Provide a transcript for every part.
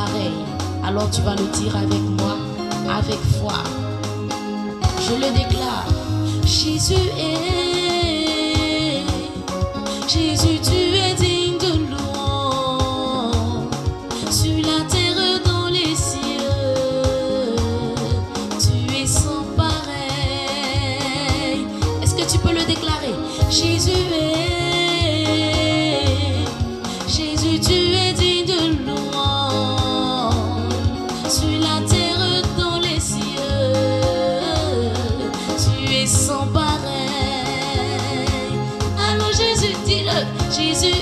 pareils. Alors tu vas le dire avec moi, avec foi. Je le déclare. Jésus est, Jésus, tu es digne de louange. Sur la terre, dans les cieux, tu es sans pareil. Est-ce que tu peux le déclarer? Jésus est, Jésus, tu es digne de louange. Sur la terre, dans les cieux, tu es sans pareil. Alors Jésus, dis-le. Jésus est,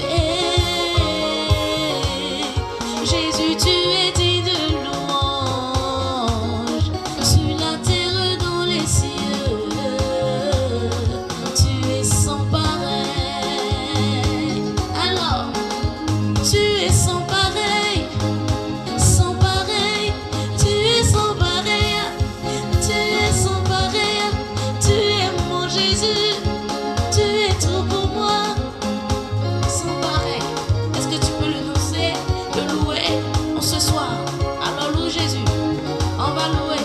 Jésus, tu es digne de louange. Sur la terre, dans les cieux, tu es sans pareil. Alors, tu es sans pareil, sans pareil, tu es sans pareil, tu es sans pareil, tu es mon Jésus, tu es tout pour moi, sans pareil. Est-ce que tu peux le louer, en ce soir? Alors loue Jésus, on va louer.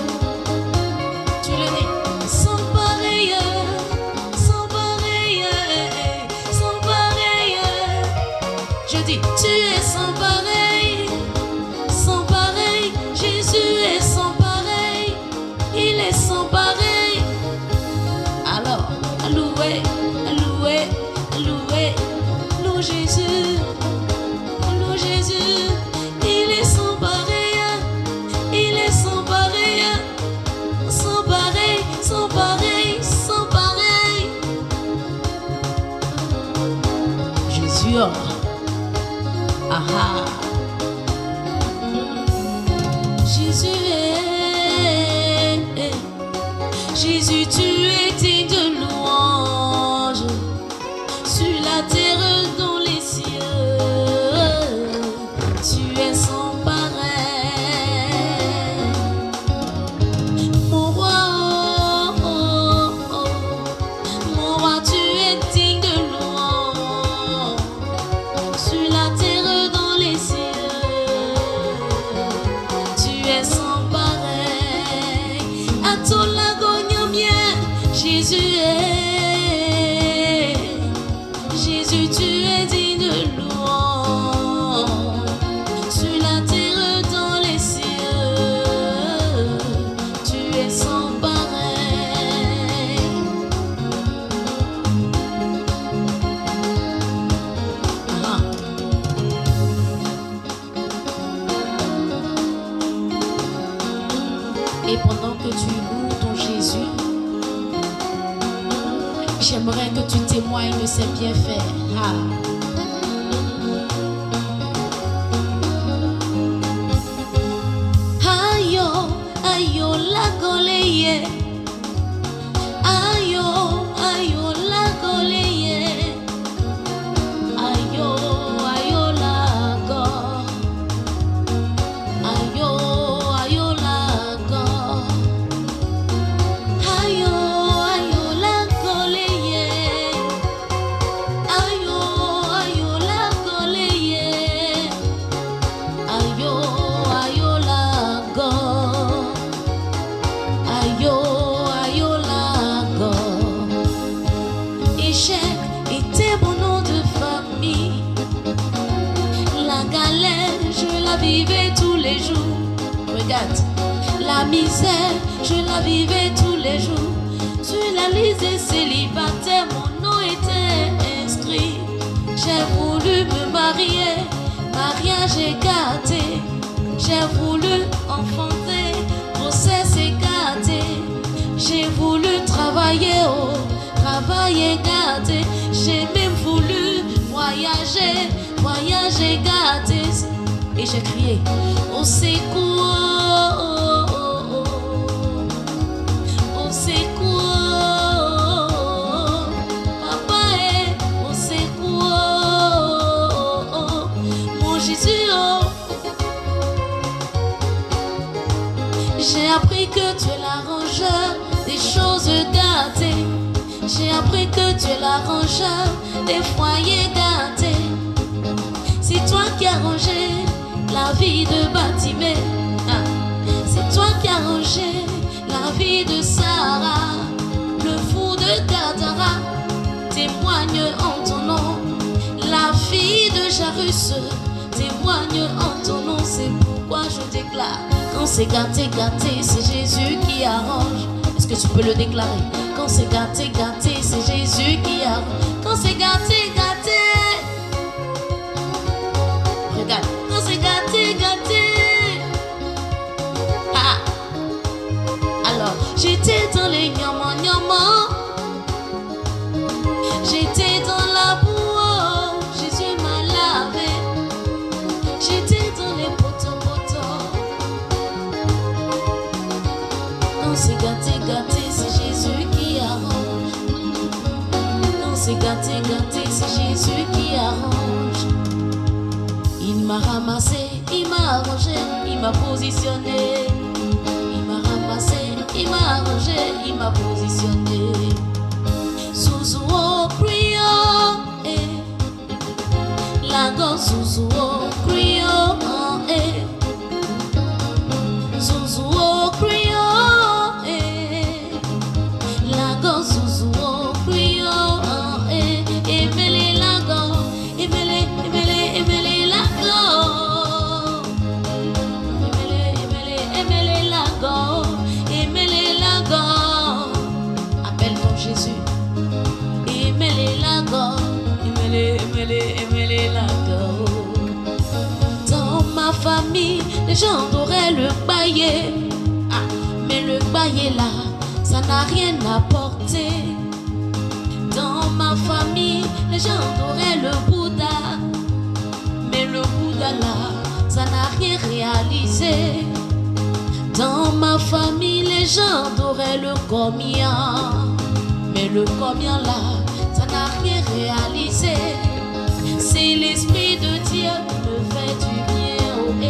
Tu le dis. Sans pareil, sans pareil, sans pareil. Je dis, tu es sans pareil, sans pareil. Jésus est sans pareil, il est sans pareil. Alors, louez, louez, louez, loue Jésus, loue Jésus. Il est sans pareil, il est sans pareil, sans pareil, sans pareil, sans pareil. Jésus, oh. Aha. Jésus est, Jésus, tu es digne de louange. Sur la terre, dans les cieux, tu es sans pareil. Mon roi, oh, oh, oh. Mon roi, tu es digne de louange. Sur la terre, dans les cieux, tu es sans pareil. À ton lagogne mien, Jésus est, Jésus, tu es digne de louange. Sur la terre, dans les cieux, tu es sans pareil. Ah. Et pendant que tu loues ton Jésus, j'aimerais que tu témoignes de ses bienfaits. Ah. Ayo, ayo, la goleye. Ayo, ayo, la goleye. Ayo, ayo, la go. Ayo, ayo, la go. Ayo, ayo, la goleye. Ayo, ayo, la goleye. Ayo, ayo, la go. Ayo, ayo, la go. Échec était mon nom de famille. La galère, je la vivais tous les jours. Regarde, la misère, je la vivais tous les jours. Sur la liste des célibataires, mon nom était inscrit. J'ai voulu me marier, mariage écarté. J'ai voulu enfanter, grossesse écartée. J'ai voulu travailler, oh, travail écarté. J'ai même voulu voyager, voyage écarté. Et j'ai crié, au secours, au secours, papa est au secours, mon Jésus, oh. J'ai appris que tu es l'arrangeur des choses gâtées. J'ai appris que tu es l'arrangeur des foyers gâtés. C'est toi qui as rangé la vie de Batimé. C'est toi qui as arrangé la vie de Sarah. Le fou de Gadara témoigne en ton nom. La fille de Jairus témoigne en ton nom. C'est pourquoi je déclare, quand c'est gâté, gâté, c'est Jésus qui arrange. Est-ce que tu peux le déclarer? Quand c'est gâté, gâté, c'est Jésus qui arrange. Quand c'est gâté, gâté, regarde, quand c'est gâté, gâté. Alors, j'étais dans les nyamans, j'étais dans la boue, Jésus m'a lavé. J'étais dans les potos. Quand c'est gâté, gâté, c'est Jésus qui arrange. Quand c'est gâté, gâté, c'est Jésus qui arrange. Il m'a ramassé, il m'a arrangé, il m'a positionné. Il m'a ramassé, il m'a arrangé, il m'a positionné. Suzuo Crio, la gosse Suzuo Crio, Suzuo Crio, la gosse Suzuo Crio, Emele la go, Emele la go, Emele la go, Emele la go. Appelle ton Jésus. Emele la go, Emele la go. Dans ma famille, les gens auraient le bailler. Mais le bailler là, ça n'a rien apporté. Dans ma famille, les gens auraient le Bouddha. Mais le Bouddha là, ça n'a rien réalisé. Dans ma famille, les gens auraient le combien. Mais le combien là, ça n'a rien réalisé. C'est l'Esprit de Dieu qui me fait du bien, oh eh.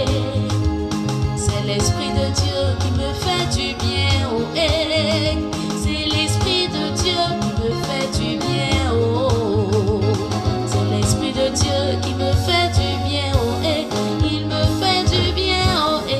C'est l'Esprit de Dieu qui me fait du bien, oh eh. C'est l'Esprit de Dieu qui me fait du bien, oh. C'est l'Esprit de Dieu qui me fait du bien, oh eh. Il me fait du bien, oh eh.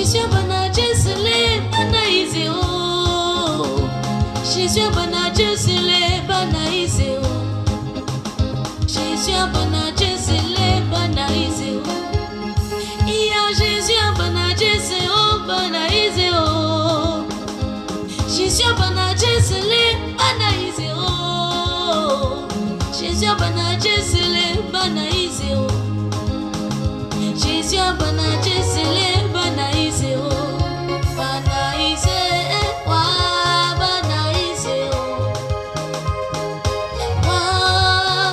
Jésus Banadje Sele Banaïse oh. Jésus Banadje Sele Banaïse oh. Jésus Banadje Sele Banaïse oh. Iya Jésus Banadje Sele Banaïse oh. Jésus Banadje Sele Banaïse oh. Jésus Banadje Sele Banaïse oh. Jésus Banadje Sele Banaïse oh. Banaïse wa Banaïse oh. Wa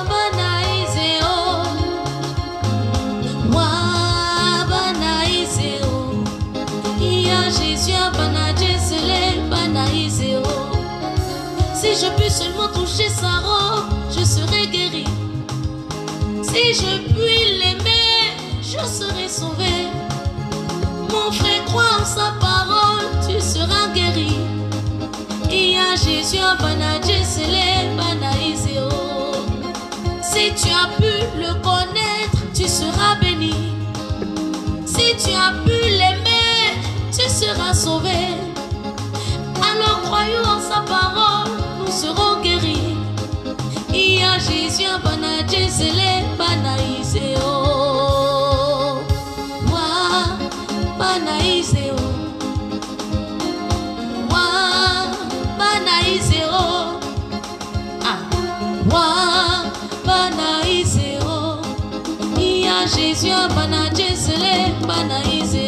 Banaïse oh. Wa Banaïse oh. Iya Jésus Banadje Sele Banaïse oh. Si je puis seulement toucher sa robe, je serai guéri. Si je puis l'aimer, je serai sauvé. Mon frère, crois en sa parole, tu seras guéri. Il y a Jésus en Banadje Sele Banaïse oh. Si tu as pu le connaître, tu seras béni. Si tu as pu l'aimer, tu seras sauvé. Alors croyons en sa parole, nous serons guéris. Il y a Jésus en Banadje Sele Banaïse oh. Wa Banaïse oh. Wa Banaïse oh. Wa Banaïse oh. Il y a Jésus en Banadje Sele Banaïse